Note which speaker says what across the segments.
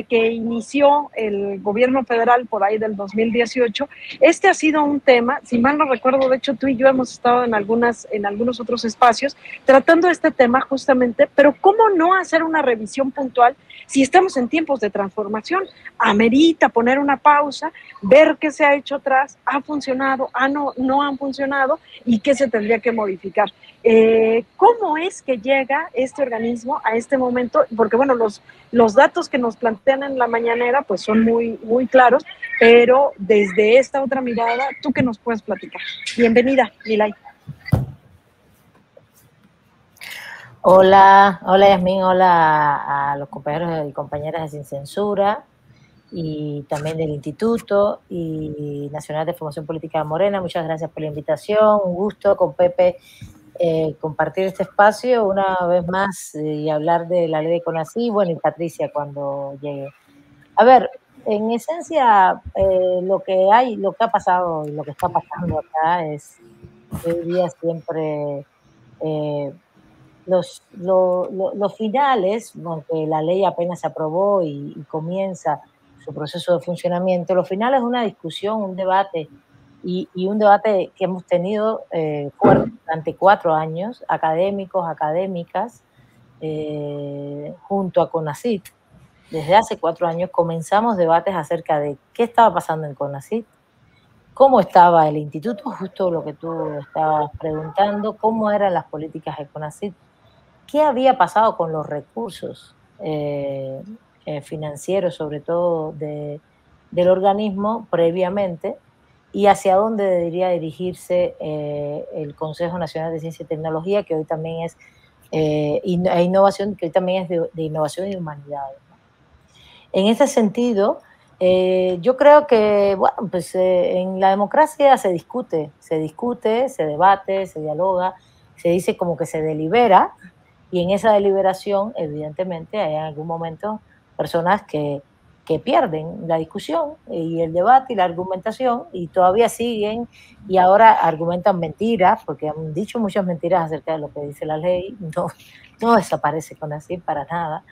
Speaker 1: que inició el gobierno federal por ahí del 2018, este ha sido un tema, si mal no recuerdo, de hecho tú y yo hemos estado en algunos otros espacios tratando este tema justamente, pero ¿cómo no hacer una revisión puntual si estamos en tiempos de transformación? Amerita poner una pausa, ver qué se ha hecho atrás, ha funcionado, no han funcionado y qué se tendría que modificar. ¿Cómo es que llega este organismo a este momento? Porque bueno, los datos que nos plantean en la mañanera pues son muy claros, pero desde esta otra mirada, ¿tú qué nos puedes platicar? Bienvenida, Milay.
Speaker 2: Hola, hola Yasmín, hola a los compañeros y compañeras de Sin Censura y también del Instituto y Nacional de Formación Política de Morena. Muchas gracias por la invitación, un gusto con Pepe compartir este espacio una vez más y hablar de la ley de CONACYT, bueno, y Patricia cuando llegue. A ver, en esencia, lo que ha pasado y lo que está pasando acá es que hoy día siempre los finales, aunque la ley apenas se aprobó y comienza su proceso de funcionamiento, los finales es una discusión, un debate y un debate que hemos tenido fuerte durante 4 años, académicos, académicas, junto a CONACYT. Desde hace 4 años comenzamos debates acerca de qué estaba pasando en CONACYT, cómo estaba el instituto, justo lo que tú estabas preguntando, cómo eran las políticas de CONACYT, qué había pasado con los recursos financieros, sobre todo del organismo previamente, y hacia dónde debería dirigirse el Consejo Nacional de Ciencia y Tecnología, que hoy también es innovación, que hoy también es de innovación y humanidades, ¿no? En ese sentido, yo creo que, bueno, pues en la democracia se discute, se debate, se dialoga, se dice como que se delibera, y en esa deliberación, evidentemente, hay en algún momento personas que pierden la discusión y el debate y la argumentación y todavía siguen y ahora argumentan mentiras, porque han dicho muchas mentiras acerca de lo que dice la ley. No desaparece CONACYT para nada,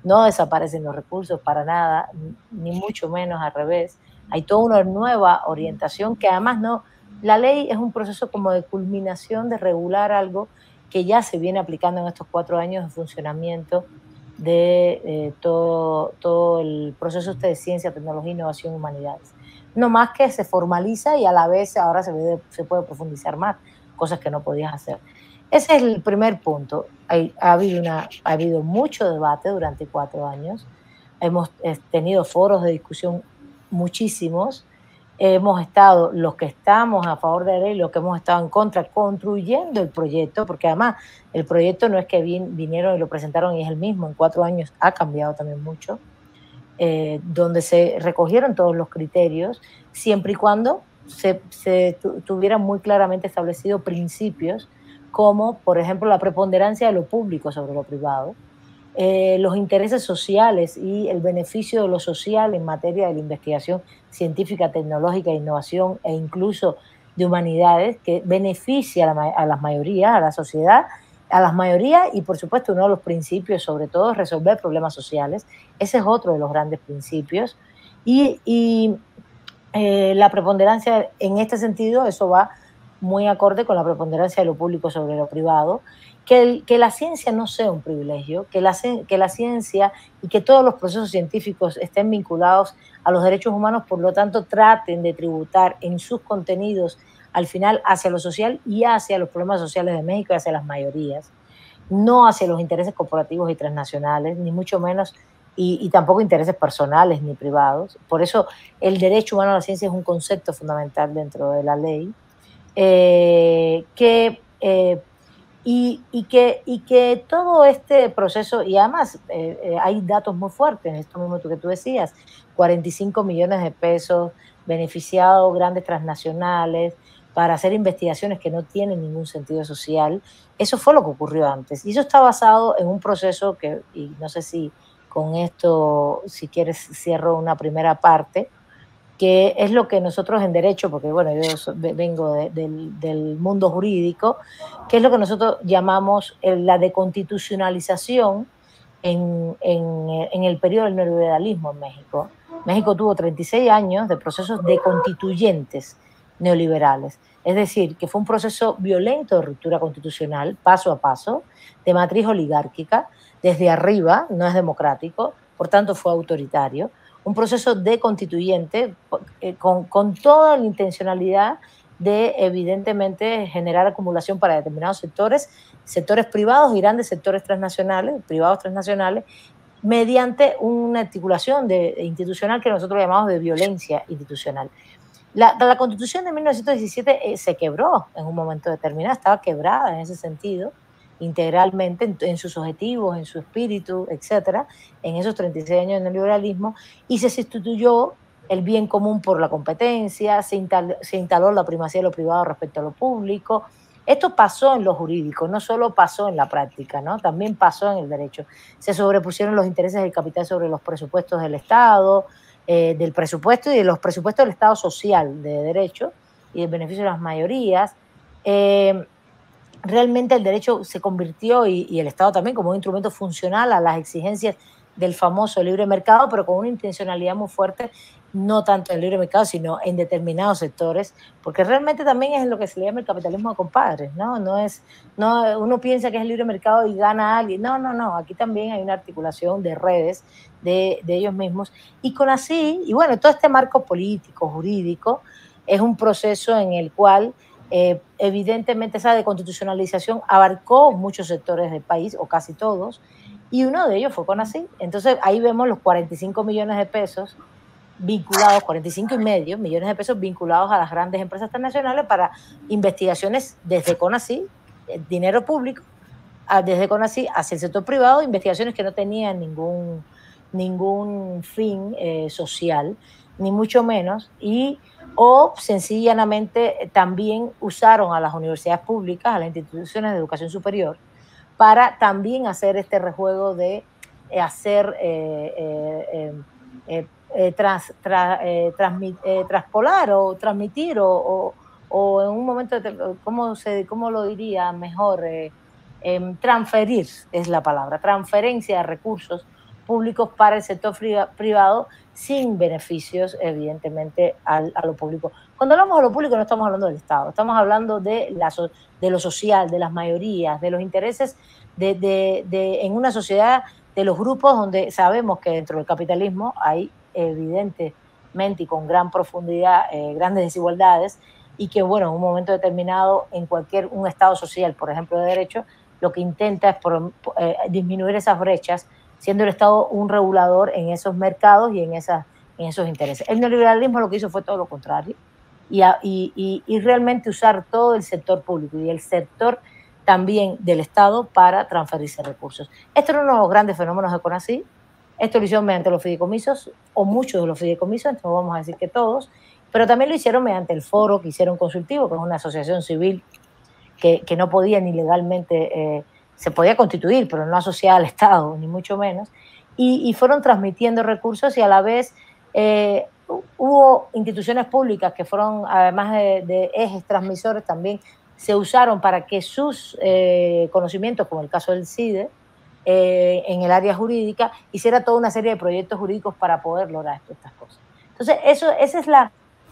Speaker 2: no desaparecen los recursos para nada, ni mucho menos al revés. Hay toda una nueva orientación que además no, la ley es un proceso como de culminación de regular algo que ya se viene aplicando en estos 4 años de funcionamiento de todo el proceso de ciencia, tecnología, innovación y humanidades. No más que se formaliza y a la vez ahora se puede profundizar más, cosas que no podías hacer. Ese es el primer punto. Ha habido mucho debate durante 4 años. Hemos tenido foros de discusión muchísimos. Hemos estado, los que estamos a favor de la ley, los que hemos estado en contra, construyendo el proyecto, porque además el proyecto no es que vinieron y lo presentaron y es el mismo, en 4 años ha cambiado también mucho, donde se recogieron todos los criterios, siempre y cuando se tuvieran muy claramente establecidos principios, como por ejemplo la preponderancia de lo público sobre lo privado, los intereses sociales y el beneficio de lo social en materia de la investigación científica, tecnológica, innovación e incluso de humanidades, que beneficia a las mayorías, a la sociedad, a las mayorías y por supuesto uno de los principios sobre todo es resolver problemas sociales. Ese es otro de los grandes principios y la preponderancia en este sentido, eso va muy acorde con la preponderancia de lo público sobre lo privado, que la ciencia no sea un privilegio, que la ciencia y que todos los procesos científicos estén vinculados a los derechos humanos, por lo tanto traten de tributar en sus contenidos al final hacia lo social y hacia los problemas sociales de México y hacia las mayorías, no hacia los intereses corporativos y transnacionales, ni mucho menos, y tampoco intereses personales ni privados. Por eso el derecho humano a la ciencia es un concepto fundamental dentro de la ley, que todo este proceso, y además hay datos muy fuertes, esto mismo que tú decías, 45 millones de pesos beneficiados grandes transnacionales para hacer investigaciones que no tienen ningún sentido social. Eso fue lo que ocurrió antes. Y eso está basado en un proceso que, y no sé si con esto, si quieres, cierro una primera parte, que es lo que nosotros en derecho, porque bueno, yo vengo del mundo jurídico, que es lo que nosotros llamamos la deconstitucionalización en el periodo del neoliberalismo en México. México tuvo 36 años de procesos de constituyentes neoliberales. Es decir, que fue un proceso violento de ruptura constitucional, paso a paso, de matriz oligárquica, desde arriba, no es democrático, por tanto fue autoritario. Un proceso de constituyente con toda la intencionalidad de, evidentemente, generar acumulación para determinados sectores privados y grandes sectores transnacionales, privados transnacionales, mediante una articulación institucional que nosotros llamamos de violencia institucional. La Constitución de 1917 se quebró en un momento determinado, estaba quebrada en ese sentido, integralmente en sus objetivos, en su espíritu, etcétera, en esos 36 años de neoliberalismo, y se sustituyó el bien común por la competencia, se instaló la primacía de lo privado respecto a lo público. Esto pasó en lo jurídico, no solo pasó en la práctica, ¿no? También pasó en el derecho. Se sobrepusieron los intereses del capital sobre los presupuestos del Estado, del presupuesto y de los presupuestos del Estado social de derecho y del beneficio de las mayorías. Realmente el derecho se convirtió, y el Estado también, como un instrumento funcional a las exigencias del famoso libre mercado, pero con una intencionalidad muy fuerte, no tanto en el libre mercado, sino en determinados sectores, porque realmente también es lo que se le llama el capitalismo de compadres, ¿no? Uno piensa que es el libre mercado y gana a alguien. No, aquí también hay una articulación de redes de ellos mismos, y con así, y bueno, todo este marco político, jurídico, es un proceso en el cual evidentemente esa deconstitucionalización abarcó muchos sectores del país, o casi todos, y uno de ellos fue CONACYT. Entonces ahí vemos los 45 millones de pesos vinculados, 45,5 millones de pesos vinculados a las grandes empresas transnacionales para investigaciones desde CONACYT, dinero público, desde CONACYT hacia el sector privado, investigaciones que no tenían ningún fin social, ni mucho menos, o sencillamente también usaron a las universidades públicas, a las instituciones de educación superior, para también hacer este rejuego de traspolar o transmitir o en un momento, ¿cómo lo diría mejor? Transferir es la palabra, transferencia de recursos públicos para el sector privado sin beneficios, evidentemente, a lo público. Cuando hablamos de lo público no estamos hablando del Estado, estamos hablando de lo social, de las mayorías, de los intereses en una sociedad, de los grupos donde sabemos que dentro del capitalismo hay evidentemente y con gran profundidad grandes desigualdades, y que, bueno, en un momento determinado, en un Estado social, por ejemplo, de derecho, lo que intenta es disminuir esas brechas, siendo el Estado un regulador en esos mercados y en esos intereses. El neoliberalismo lo que hizo fue todo lo contrario, y realmente usar todo el sector público y el sector también del Estado para transferirse recursos. Esto era uno de los grandes fenómenos de CONACYT. Esto lo hicieron mediante los fideicomisos, o muchos de los fideicomisos, entonces no vamos a decir que todos, pero también lo hicieron mediante el foro que hicieron consultivo, que es una asociación civil que no podía ni legalmente, se podía constituir, pero no asociada al Estado, ni mucho menos, y fueron transmitiendo recursos, y a la vez hubo instituciones públicas que fueron, además de ejes transmisores, también se usaron para que sus conocimientos, como el caso del CIDE, en el área jurídica, hiciera toda una serie de proyectos jurídicos para poder lograr estas cosas. Entonces, esa es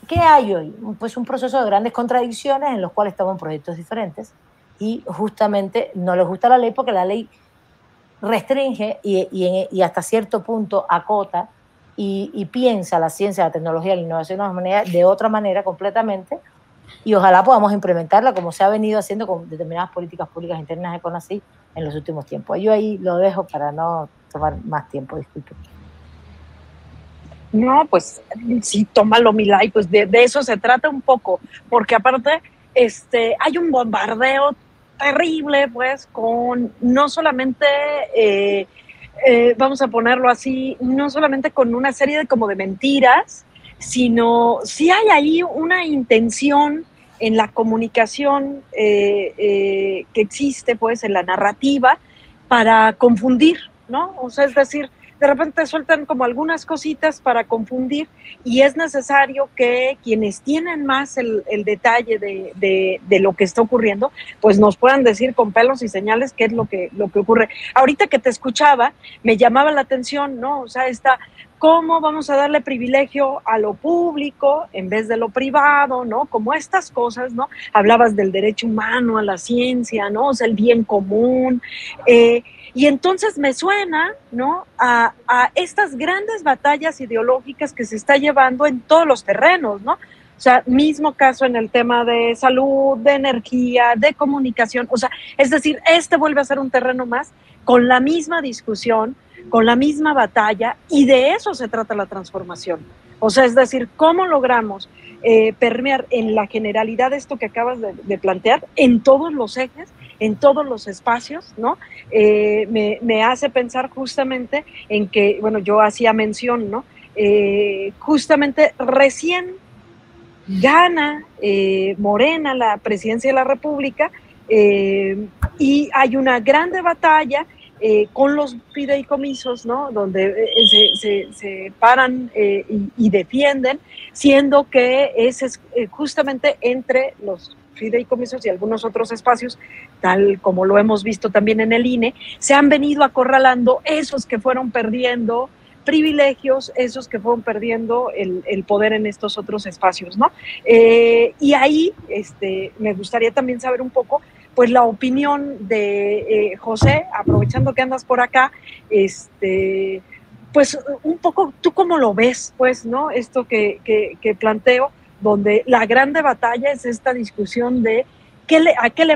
Speaker 2: ¿qué hay hoy? Pues un proceso de grandes contradicciones en los cuales estamos en proyectos diferentes, y justamente no les gusta la ley porque la ley restringe y hasta cierto punto acota y piensa la ciencia, la tecnología, la innovación de otra manera completamente, y ojalá podamos implementarla como se ha venido haciendo con determinadas políticas públicas internas de CONACYT en los últimos tiempos. Yo ahí lo dejo para no tomar más tiempo, disculpe.
Speaker 1: No, pues sí, tómalo, Milay, pues de eso se trata un poco, porque aparte hay un bombardeo terrible, pues, con no solamente, vamos a ponerlo así, no solamente con una serie de mentiras, sino sí hay ahí una intención en la comunicación que existe, pues, en la narrativa, para confundir, ¿no? O sea, es decir, de repente sueltan como algunas cositas para confundir y es necesario que quienes tienen más el detalle de lo que está ocurriendo, pues nos puedan decir con pelos y señales qué es lo que ocurre. Ahorita que te escuchaba, me llamaba la atención, ¿no? O sea, ¿cómo vamos a darle privilegio a lo público en vez de lo privado, ¿no? Como estas cosas, ¿no? Hablabas del derecho humano, a la ciencia, ¿no? O sea, el bien común. Y entonces me suena, ¿no? A estas grandes batallas ideológicas que se está llevando en todos los terrenos, ¿no? O sea, mismo caso en el tema de salud, de energía, de comunicación. O sea, es decir, vuelve a ser un terreno más con la misma discusión, con la misma batalla, y de eso se trata la transformación. O sea, es decir, ¿cómo logramos permear en la generalidad esto que acabas de plantear en todos los ejes, en todos los espacios, ¿no? Me hace pensar justamente en que, bueno, yo hacía mención, ¿no? Justamente recién gana Morena la presidencia de la República y hay una grande batalla con los fideicomisos, ¿no? Donde se paran y defienden, siendo que es justamente entre los fideicomisos y algunos otros espacios, tal como lo hemos visto también en el INE, se han venido acorralando esos que fueron perdiendo privilegios, esos que fueron perdiendo el poder en estos otros espacios, ¿no? Y ahí me gustaría también saber un poco pues la opinión de José, aprovechando que andas por acá, pues un poco, ¿tú cómo lo ves, pues, no? Esto que planteo, donde la grande batalla es esta discusión de a qué le